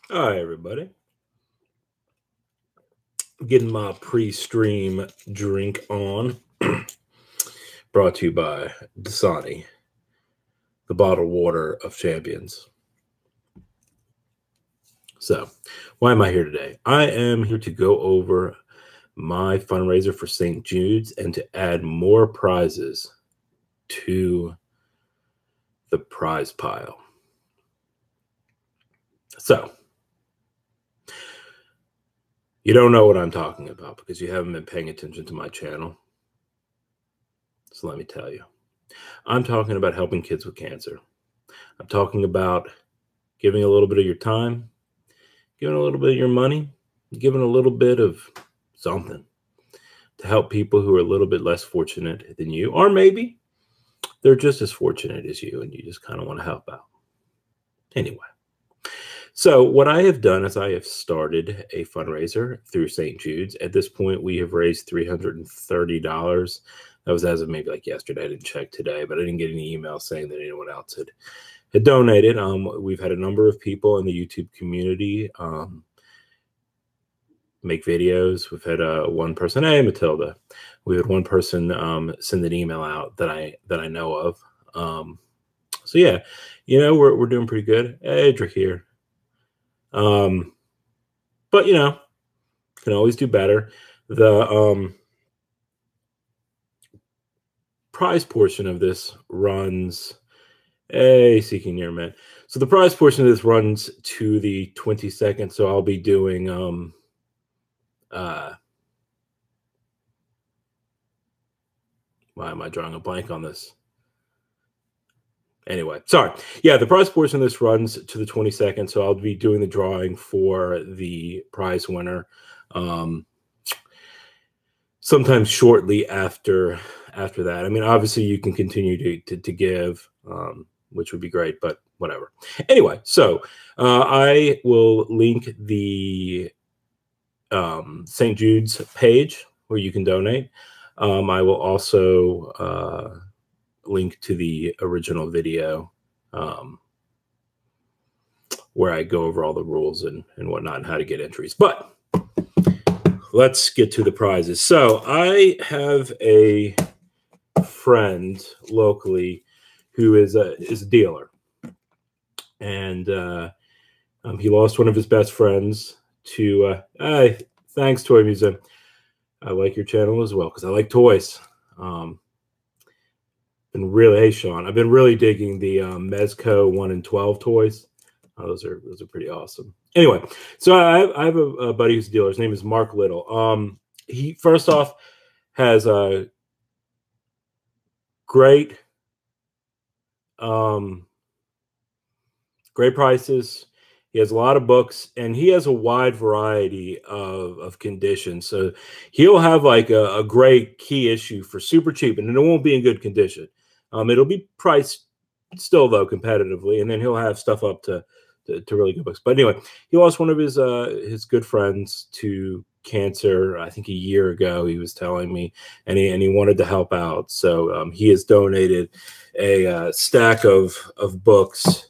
Hi, everybody. Getting my pre-stream drink on. Brought to you by Dasani, the bottled water of champions. So, why am I here today? I am here to go over my fundraiser for St. Jude's and to add more prizes to the prize pile. So, you don't know what I'm talking about because you haven't been paying attention to my channel. So let me tell you. I'm talking about helping kids with cancer. I'm talking about giving a little bit of your time, giving a little bit of your money, giving a little bit of something to help people who are a little bit less fortunate than you, or maybe they're just as fortunate as you and you just kind of want to help out. Anyway, so what I have done is I have started a fundraiser through St. Jude's. At this point, we have raised $330. That was as of maybe like yesterday. I didn't check today, but I didn't get any email saying that anyone else had donated. We've had a number of people in the YouTube community make videos. We've had one person, hey Matilda. We had one person send an email out that I know of. So yeah, we're doing pretty good. Hey, Drake here. But can always do better. The prize portion of this runs. Hey, Seeking Near Man. So the prize portion of this runs to the 22nd. So I'll be doing why am I drawing a blank on this? Anyway, sorry. Yeah, the prize portion of this runs to the 22nd. So I'll be doing the drawing for the prize winner sometimes shortly after that. I mean, obviously you can continue to give, which would be great, but whatever. Anyway, so I will link the St. Jude's page where you can donate. I will also link to the original video where I go over all the rules and whatnot and how to get entries. But let's get to the prizes. So I have a friend locally who is a dealer, and he lost one of his best friends to thanks, Toy Museum. I like your channel as well because I like toys. And really, hey Sean, I've been really digging the Mezco 1 and 12 toys. Those are pretty awesome. Anyway, so I have a buddy who's a dealer. His name is Mark Little. He first off has a great great prices. He has a lot of books, and he has a wide variety of conditions. So he'll have like a great key issue for super cheap, and it won't be in good condition. It'll be priced still though competitively, and then he'll have stuff up to really good books. But anyway, he lost one of his good friends to cancer. I think a year ago, he was telling me, and he wanted to help out. So he has donated a stack of books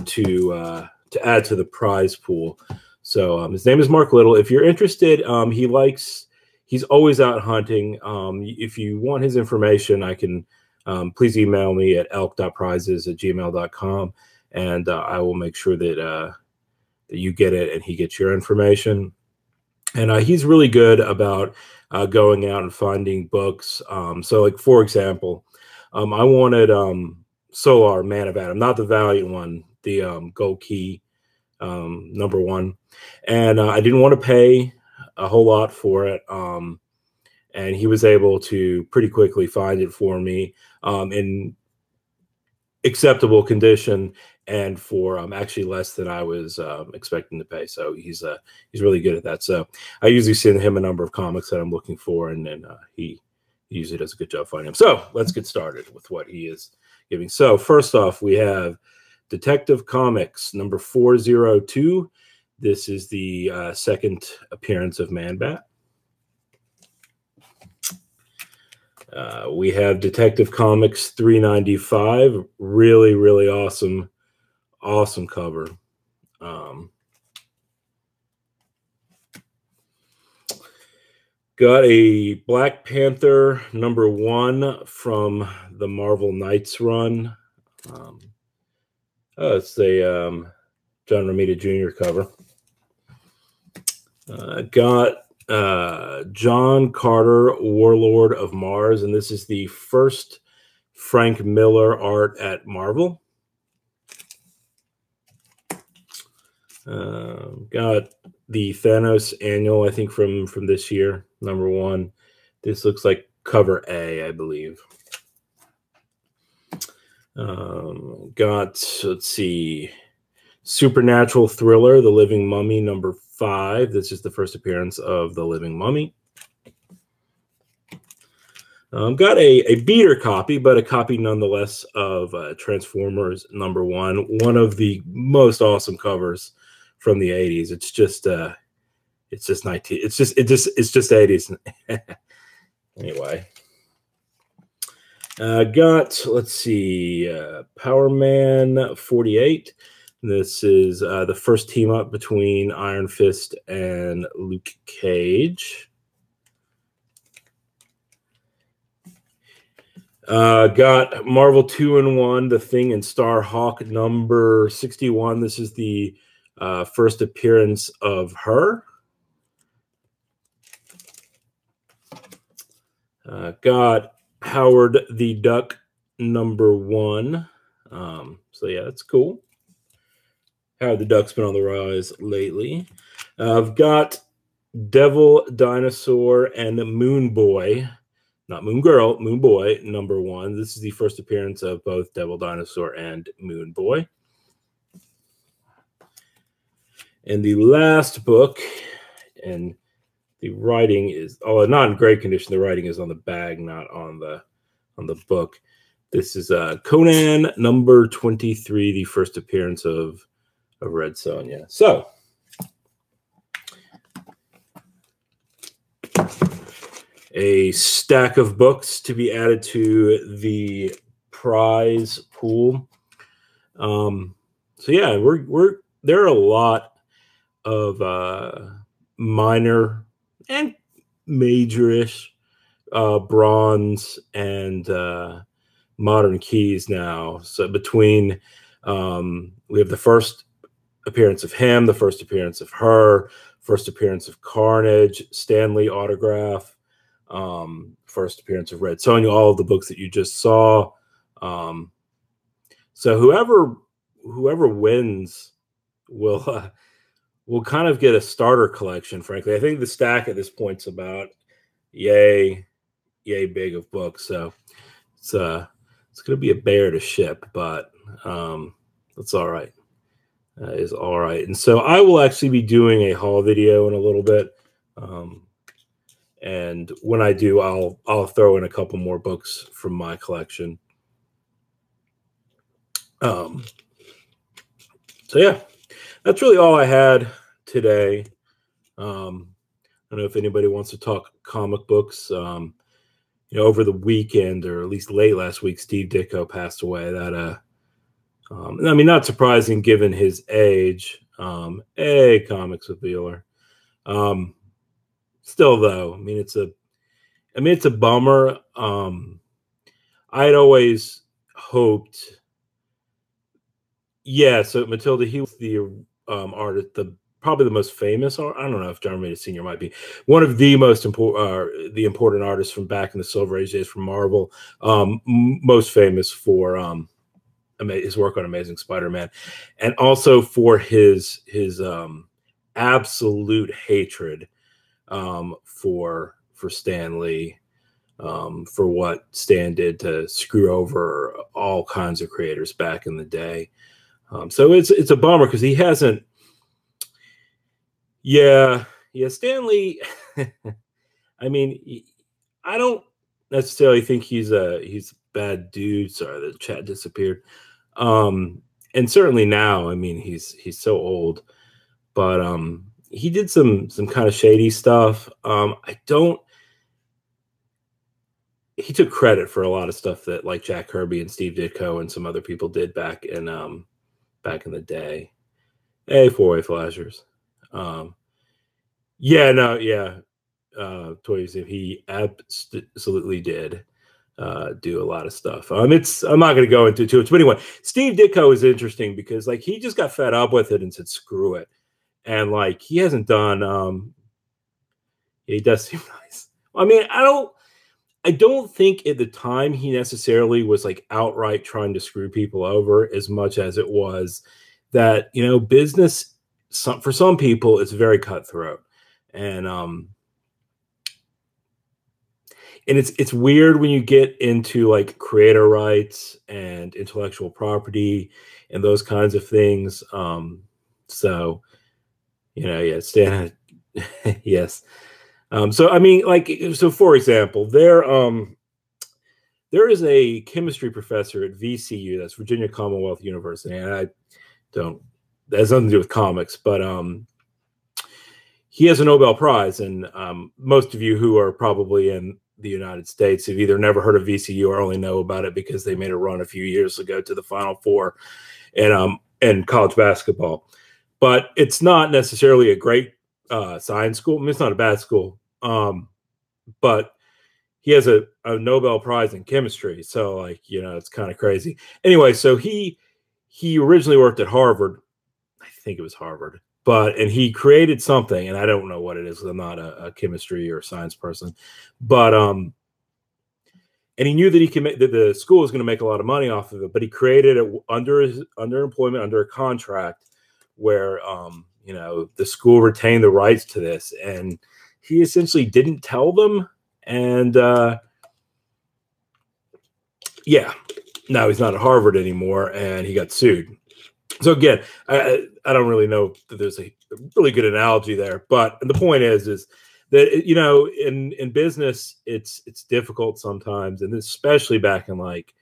to add to the prize pool. So his name is Mark Little. If you're interested, he's always out hunting. If you want his information, I can please email me at elk.prizes@gmail.com, and I will make sure that you get it and he gets your information. And he's really good about going out and finding books. So like, for example, I wanted Solar Man of Adam, not the Valiant one, the Gold Key #1. And I didn't want to pay a whole lot for it. And he was able to pretty quickly find it for me in acceptable condition and for actually less than I was expecting to pay. So he's really good at that. So I usually send him a number of comics that I'm looking for, and then he usually does a good job finding them. So let's get started with what he is giving. So first off, we have Detective Comics #402. This is the second appearance of Man-Bat. We have Detective Comics 395. Really, really awesome cover. Got a Black Panther #1 from the Marvel Knights run. It's a John Romita Jr. cover. Got John Carter, Warlord of Mars, and this is the first Frank Miller art at Marvel. Got the Thanos annual, I think from this year, #1. This looks like cover A, I believe. Got, let's see, Supernatural Thriller, The Living Mummy #5. This is the first appearance of The Living Mummy. Got a beater copy, but a copy nonetheless of Transformers #1, one of the most awesome covers from the 80s. It's just 80s. Anyway. Got, let's see, Power Man 48. This is the first team up between Iron Fist and Luke Cage. Got Marvel 2-in-1, The Thing and Starhawk #61. This is the first appearance of her. Got Howard the Duck #1. So yeah, that's cool. Howard the Duck's been on the rise lately. I've got Devil Dinosaur and Moon Boy, not Moon Girl, Moon Boy #1. This is the first appearance of both Devil Dinosaur and Moon Boy. And the last book, and the writing is not in great condition. The writing is on the bag, not on the book. This is Conan #23, the first appearance of Red Sonja. So a stack of books to be added to the prize pool. So yeah, there are a lot of minor and majorish bronze and modern keys now. So between we have the first appearance of him, the first appearance of her, first appearance of Carnage, Stanley autograph, first appearance of Red Sonja, all of the books that you just saw. So whoever wins will kind of get a starter collection, frankly. I think the stack at this point's about yay big of books. So it's going to be a bear to ship, but that's all right. Is all right. And so I will actually be doing a haul video in a little bit. And when I do, I'll throw in a couple more books from my collection. So yeah, that's really all I had today. I don't know if anybody wants to talk comic books. Over the weekend, or at least late last week, Steve Ditko passed away. That I mean, not surprising given his age. A comics with Wheeler. Still though, I mean, it's a bummer. I'd always hoped. Yeah, so Matilda, he was the artist, probably the most famous. I don't know if John Romita Sr. might be one of the most important artists from back in the Silver Age days from Marvel. Most famous for his work on Amazing Spider-Man, and also for his absolute hatred for Stan Lee, for what Stan did to screw over all kinds of creators back in the day. So it's a bummer because he hasn't. Yeah, Stan Lee. I mean, I don't necessarily think he's a bad dude. Sorry, the chat disappeared. And certainly now, I mean, he's so old, but he did some kind of shady stuff. He took credit for a lot of stuff that like Jack Kirby and Steve Ditko and some other people did back in the day. Hey, four-way flashers. toys. He absolutely did do a lot of stuff. I'm not going to go into too much, but anyway, Steve Ditko is interesting because like he just got fed up with it and said screw it, and like he hasn't done. He does seem nice. I mean, I don't think at the time he necessarily was like outright trying to screw people over as much as it was that, you know, business for some people it's very cutthroat. And it's weird when you get into like creator rights and intellectual property and those kinds of things. So, you know, yeah, Stan, yes. So I mean, like, so for example, there is a chemistry professor at VCU, that's Virginia Commonwealth University, and I don't that has nothing to do with comics, but he has a Nobel Prize, and most of you who are probably in the United States have either never heard of VCU or only know about it because they made a run a few years ago to the Final Four in college basketball. But it's not necessarily a great science school. I mean, it's not a bad school, but he has a Nobel Prize in chemistry. So, like, you know, it's kind of crazy. Anyway, so he originally worked at Harvard. I think it was Harvard. And he created something, and I don't know what it is because I'm not a chemistry or science person. But and he knew that that the school was going to make a lot of money off of it. But he created it under employment, under a contract, where you know, the school retained the rights to this, and he essentially didn't tell them. And yeah, now he's not at Harvard anymore, and he got sued. So again, I don't really know that there's a really good analogy there, but the point is that, you know, in business, it's difficult sometimes, and especially back in like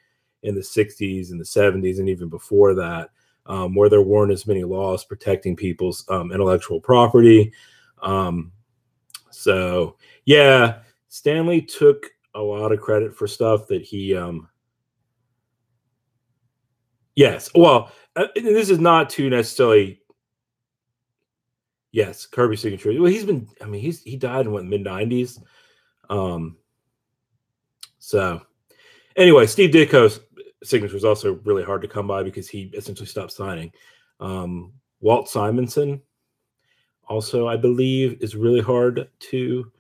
in the 60s and the 70s and even before that, where there weren't as many laws protecting people's intellectual property. So yeah, Stanley took a lot of credit for stuff that he yes, well, this is not too necessarily. Yes, Kirby signature. Well, I mean, he died in what, mid-90s. So anyway, Steve Ditko's signature was also really hard to come by because he essentially stopped signing. Walt Simonson also, I believe, is really hard to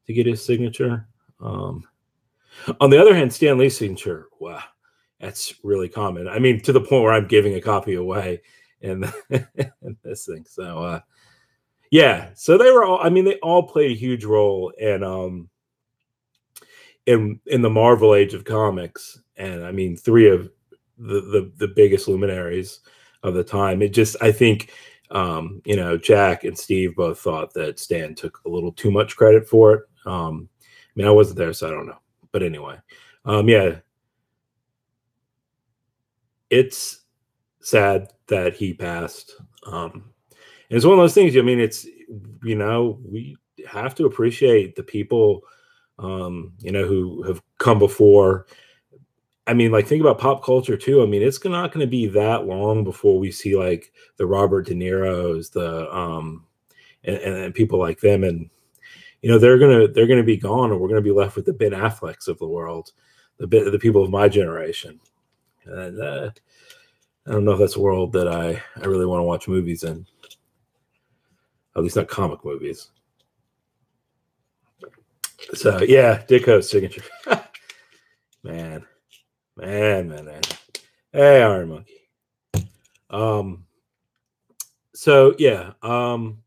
get his signature. On the other hand, Stan Lee's signature, wow, that's really common. I mean, to the point where I'm giving a copy away in, in this thing. So yeah, so they were all, I mean, they all played a huge role in the Marvel age of comics. And I mean, three of the biggest luminaries of the time. It just, I think, you know, Jack and Steve both thought that Stan took a little too much credit for it. I mean, I wasn't there, so I don't know. But anyway, yeah, it's sad that he passed. And it's one of those things, I mean, it's, you know, we have to appreciate the people, you know, who have come before. I mean, like, think about pop culture too. I mean, it's not going to be that long before we see like the Robert De Niro's, and people like them, and you know, they're gonna be gone, and we're gonna be left with the Ben Afflecks of the world, the people of my generation. And I don't know if that's a world that I really want to watch movies in, at least not comic movies. So yeah, Ditko's signature. man. Hey, Iron Monkey. So yeah, and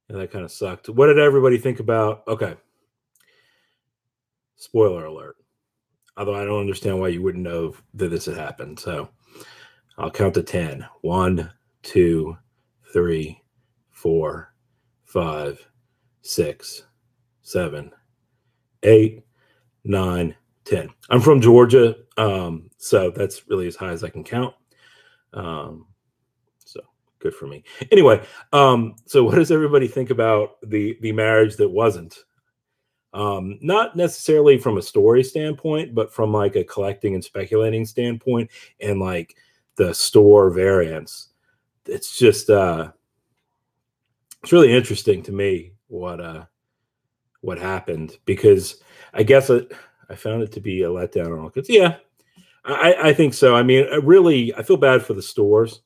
that kind of sucked. What did everybody think about? Okay, spoiler alert. Although I don't understand why you wouldn't know that this had happened. So I'll count to 10. 1, 2, 3, 4, 5, 6, 7, 8, 9, 10. I'm from Georgia, so that's really as high as I can count. So good for me. Anyway, so what does everybody think about the marriage that wasn't? Not necessarily from a story standpoint, but from like a collecting and speculating standpoint, and like the store variants. It's just it's really interesting to me what what happened, because I guess I found it to be a letdown on all kids. Yeah, I think so. I mean, I feel bad for the stores,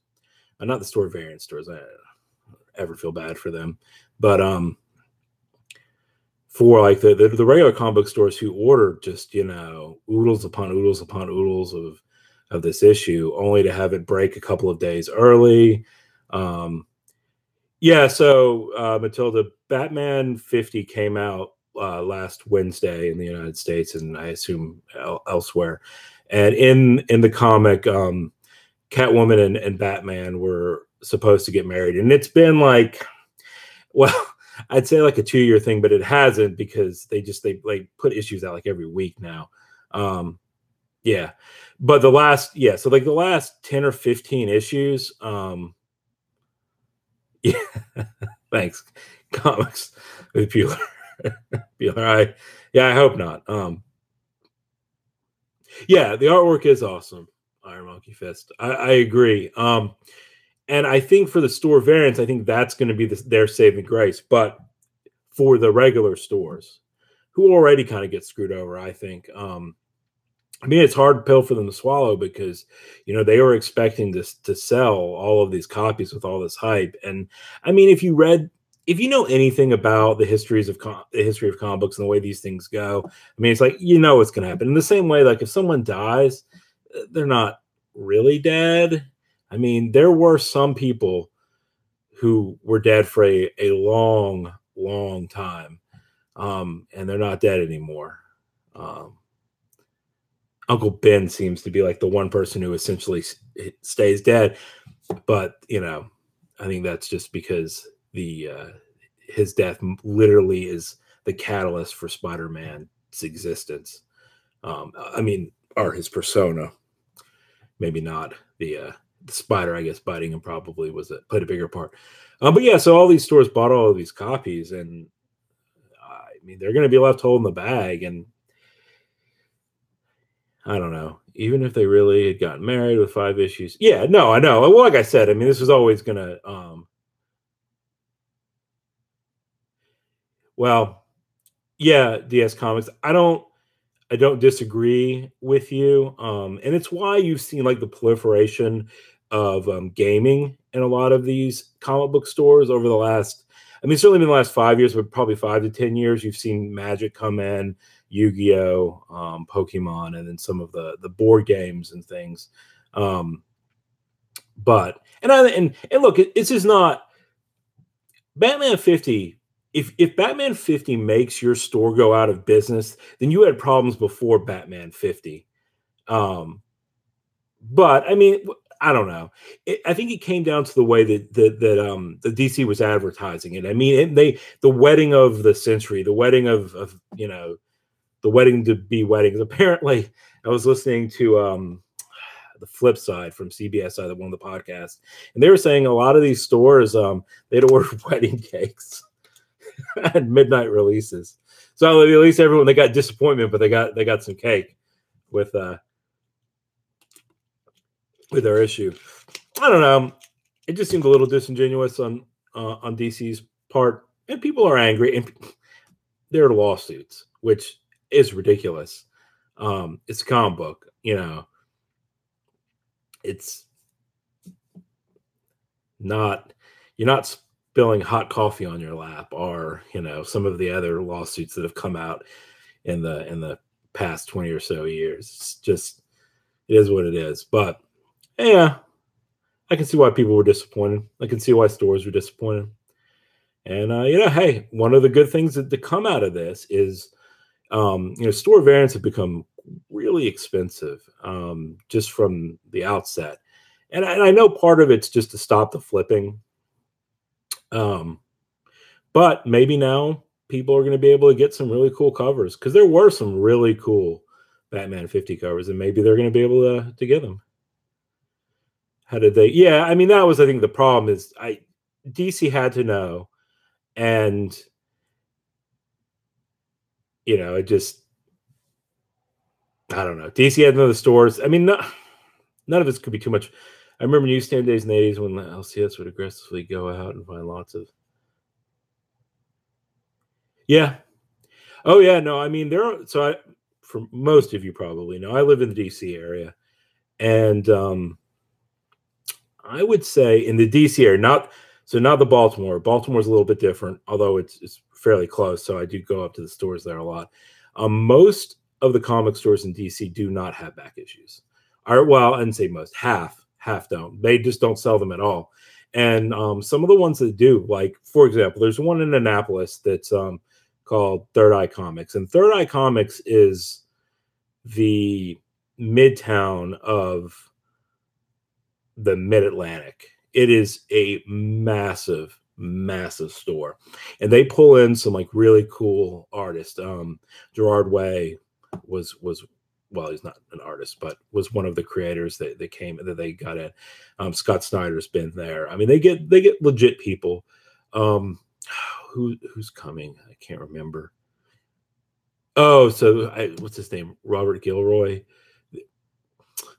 not the store variant stores. I ever feel bad for them, but for like the regular comic book stores who order just oodles upon oodles upon oodles of this issue, only to have it break a couple of days early. Yeah, so Matilda, Batman 50 came out last Wednesday in the United States, and I assume elsewhere. And in the comic, Catwoman and Batman were supposed to get married, and it's been like, well, I'd say like a 2-year thing, but it hasn't, because they like put issues out like every week now. Yeah, but so like the last 10 or 15 issues, yeah, thanks, comics with Bueller. Bueller, I hope not. Yeah, the artwork is awesome. Iron Monkey Fist. I agree. And I think for the store variants, I think that's going to be their saving grace. But for the regular stores, who already kind of get screwed over, I think. I mean, it's a hard pill for them to swallow, because they were expecting to sell all of these copies with all this hype. And I mean, if you know anything about the history of comic books and the way these things go, I mean, it's like what's going to happen. In the same way, like if someone dies, they're not really dead. I mean, there were some people who were dead for a long, long time, and they're not dead anymore. Uncle Ben seems to be like the one person who essentially stays dead, but I think that's just because his death literally is the catalyst for Spider-Man's existence. I mean, or his persona, maybe not the spider. I guess biting him probably played a bigger part. But yeah, so all these stores bought all of these copies, and I mean, they're going to be left holding the bag. And I don't know, even if they really had gotten married with 5 issues. Yeah, no, I know. Well, like I said, I mean, this was always going to, well, yeah, DS Comics. I don't disagree with you. And it's why you've seen like the proliferation of gaming in a lot of these comic book stores over the last, I mean, certainly in the last 5 years, but probably 5 to 10 years, you've seen Magic come in, Yu-Gi-Oh, Pokemon, and then some of the board games and things. But and look, it's just not Batman 50. If Batman 50 makes your store go out of business, then you had problems before Batman 50. But I mean, I don't know. I think it came down to the way that the DC was advertising it. I mean, the wedding of the century, the wedding of the wedding to be weddings. Apparently, I was listening to the flip side from CBS, one of the podcasts, and they were saying a lot of these stores they'd order wedding cakes at midnight releases. So at least everyone, they got disappointment, but they got some cake with their issue. I don't know. It just seemed a little disingenuous on DC's part, and people are angry, and there are lawsuits, which is ridiculous. It's a comic book, it's not, you're not spilling hot coffee on your lap, or some of the other lawsuits that have come out in the past 20 or so years. It's just, it is what it is. But yeah, I can see why people were disappointed. I can see why stores were disappointed. And hey, one of the good things that to come out of this is store variants have become really expensive, just from the outset. And I know part of it's just to stop the flipping. But maybe now people are going to be able to get some really cool covers, because there were some really cool Batman 50 covers, and maybe they're going to be able to get them. How did they? Yeah, I mean, that was, I think, the problem is DC had to know, and it just, I don't know. DC had to know the stores. I mean, none of this could be too much. I remember newsstand days in the 80s when the LCS would aggressively go out and find lots of. Yeah. Oh yeah, no, I mean there are so I for most of you probably know, I live in the DC area. And I would say in the DC area, not the Baltimore. Baltimore's a little bit different, although it's fairly close. So I do go up to the stores there a lot. Most of the comic stores in DC do not have back issues. Or well, I didn't say most, half don't. They just don't sell them at all. And some of the ones that do, like for example, there's one in Annapolis that's called Third Eye Comics, and Third Eye Comics is the midtown of the Mid Atlantic. It is a massive, massive store, and they pull in some like really cool artists. Gerard Way was well, he's not an artist, but was one of the creators that came that they got in. Scott Snyder's been there. I mean, they get legit people. Um, who's coming? I can't remember. Oh, so what's his name? Robert Gilroy,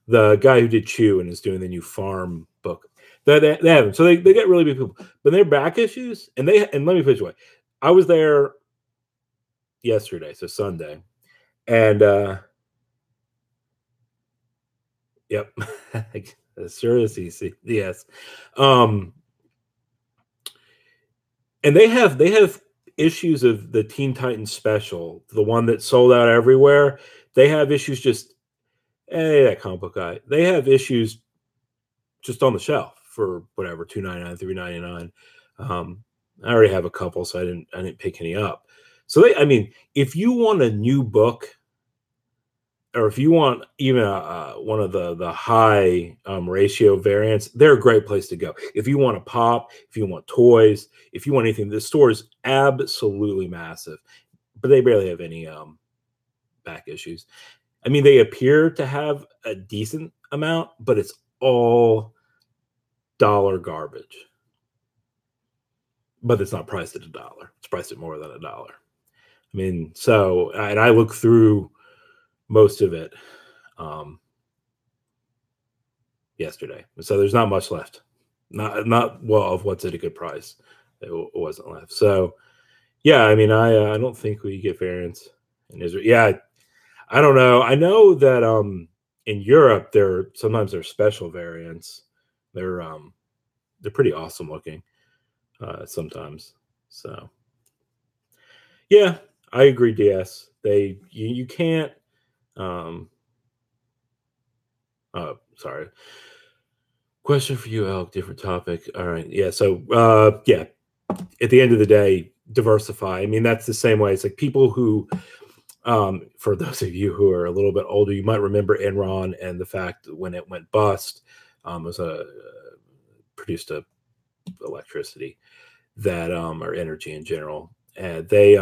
the guy who did Chew and is doing the new Farm book. They have them. So they get really big people. But they're back issues, and let me put it away. I was there yesterday, so Sunday. And yep. Sure is easy. Yes. Um and they have issues of the Teen Titans special, the one that sold out everywhere. They have issues just hey, that comic book guy. They have issues just on the shelf for whatever, 2.99, 3.99. I already have a couple, so I didn't pick any up. So I mean, if you want a new book, or if you want even one of the high ratio variants, they're a great place to go. If you want a pop, if you want toys, if you want anything, the store is absolutely massive, but they barely have any back issues. I mean, they appear to have a decent amount, but it's all dollar garbage. But it's not priced at a dollar. It's priced at more than a dollar. I mean, so and I look through most of it yesterday, so there's not much left. Not well of what's at a good price. It wasn't left. So yeah, I mean, I don't think we get variants in Israel. Yeah, I don't know. I know that in Europe there sometimes there's special variants. They're pretty awesome looking sometimes. So yeah, I agree, DS. You can't sorry. Question for you, Elk, different topic. All right. Yeah, so yeah, at the end of the day, diversify. I mean, that's the same way. It's like people who for those of you who are a little bit older, you might remember Enron and the fact that when it went bust, it was produced a electricity that or energy in general. And there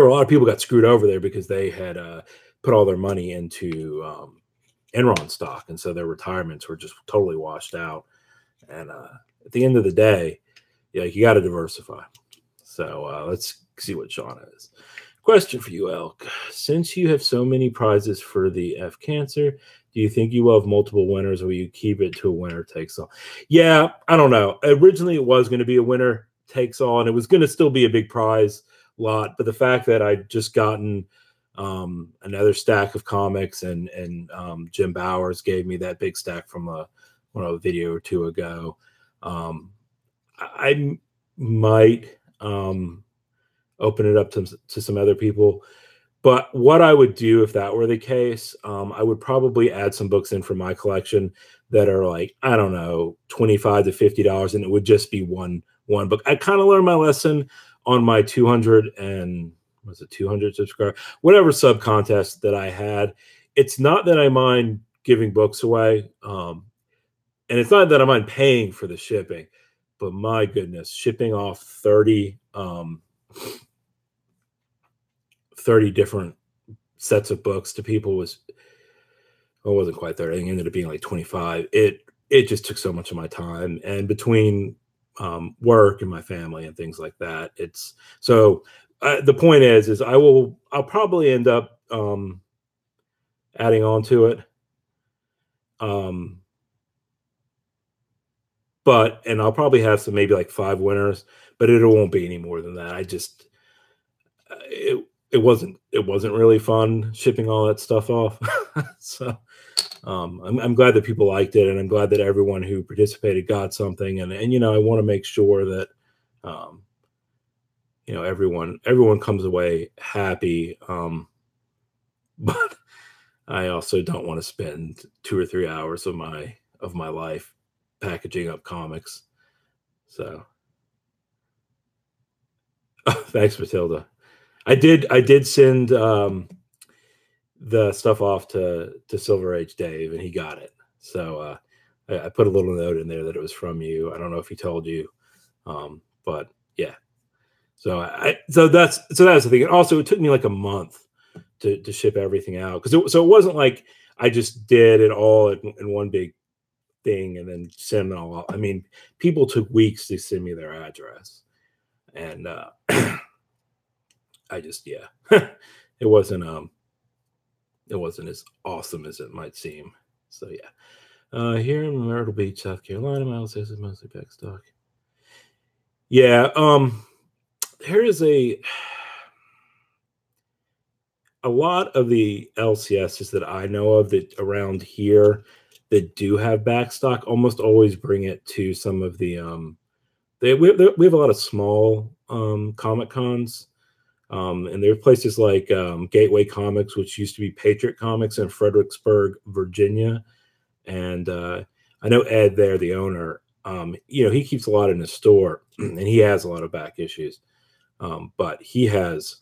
were a lot of people got screwed over there because they had put all their money into Enron stock, and so their retirements were just totally washed out. And at the end of the day, yeah, you got to diversify. So let's see what Sean has. Question for you, Elk. Since you have so many prizes for the F Cancer, do you think you will have multiple winners, or will you keep it to a winner takes all? Yeah, I don't know. Originally, it was going to be a winner takes all, and it was going to still be a big prize lot. But the fact that I'd just gotten another stack of comics, and Jim Bowers gave me that big stack from a video or two ago. I might open it up to some other people. But what I would do if that were the case, I would probably add some books in from my collection that are like, I don't know, $25 to $50, and it would just be one book. I kind of learned my lesson on my 200 and was it 200 subscriber, whatever sub contest that I had. It's not that I mind giving books away, and it's not that I mind paying for the shipping, but my goodness, shipping off 30 different sets of books to people was, well, it wasn't quite 30. It ended up being like 25. It just took so much of my time, and between work and my family and things like that, it's so the point is I'll probably end up adding on to it, and I'll probably have some, maybe like 5 winners, but it won't be any more than that. it wasn't really fun shipping all that stuff off. So I'm glad that people liked it, and I'm glad that everyone who participated got something. And I want to make sure that um, everyone comes away happy. But I also don't want to spend 2 or 3 hours of my life packaging up comics. So thanks, Matilda. I did send the stuff off to Silver Age Dave, and he got it. So I put a little note in there that it was from you. I don't know if he told you, but yeah. So that's the thing. And also, it took me like a month to ship everything out, because it wasn't like I just did it all in one big thing and then send it all out. I mean, people took weeks to send me their address, and I just yeah, it wasn't it wasn't as awesome as it might seem. So yeah. Here in Myrtle Beach, South Carolina, my house is mostly backstock. Yeah, there is a lot of the LCSs that I know of that around here that do have backstock almost always bring it to some of the we have a lot of small comic cons. And there are places like Gateway Comics, which used to be Patriot Comics in Fredericksburg, Virginia. And I know Ed there, the owner. He keeps a lot in his store, and he has a lot of back issues. But he has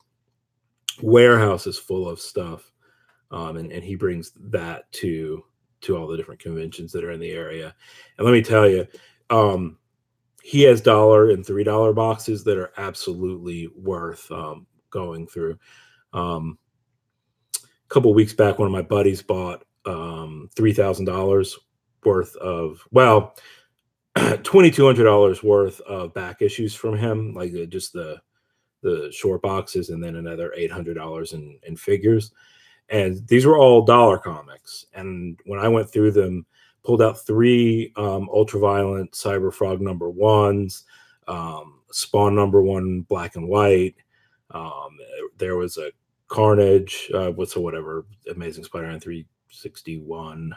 warehouses full of stuff, and he brings that to all the different conventions that are in the area. And let me tell you, he has $1 and $3 boxes that are absolutely worth going through. A couple of weeks back, one of my buddies bought $3,000 worth of, well, $2,200 worth of back issues from him, like just the short boxes, and then another $800 in figures. And these were all dollar comics. And when I went through them, pulled out three Ultraviolent Cyber Frog #1s, Spawn #1 black and white. There was a Carnage, whatever, Amazing Spider-Man 361.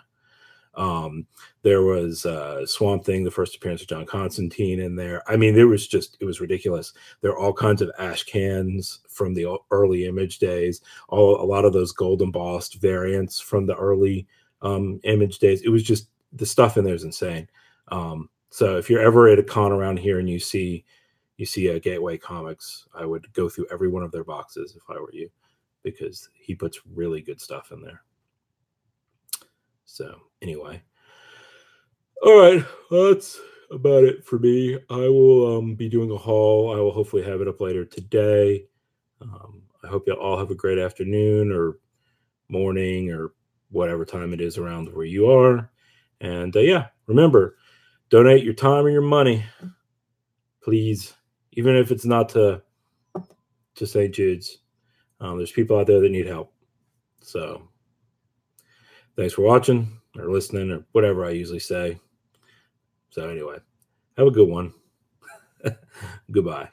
There was Swamp Thing, the first appearance of John Constantine in there. I mean, it was ridiculous. There are all kinds of ash cans from the early Image days, a lot of those gold embossed variants from the early Image days. It was just, the stuff in there is insane. So if you're ever at a con around here and you see a Gateway Comics, I would go through every one of their boxes if I were you, because he puts really good stuff in there. So anyway, all right, well, that's about it for me. I will be doing a haul. I will hopefully have it up later today. I hope you all have a great afternoon or morning or whatever time it is around where you are. And yeah, remember, donate your time or your money, please, even if it's not to St. Jude's. There's people out there that need help. So thanks for watching or listening or whatever I usually say. So anyway, have a good one. Goodbye.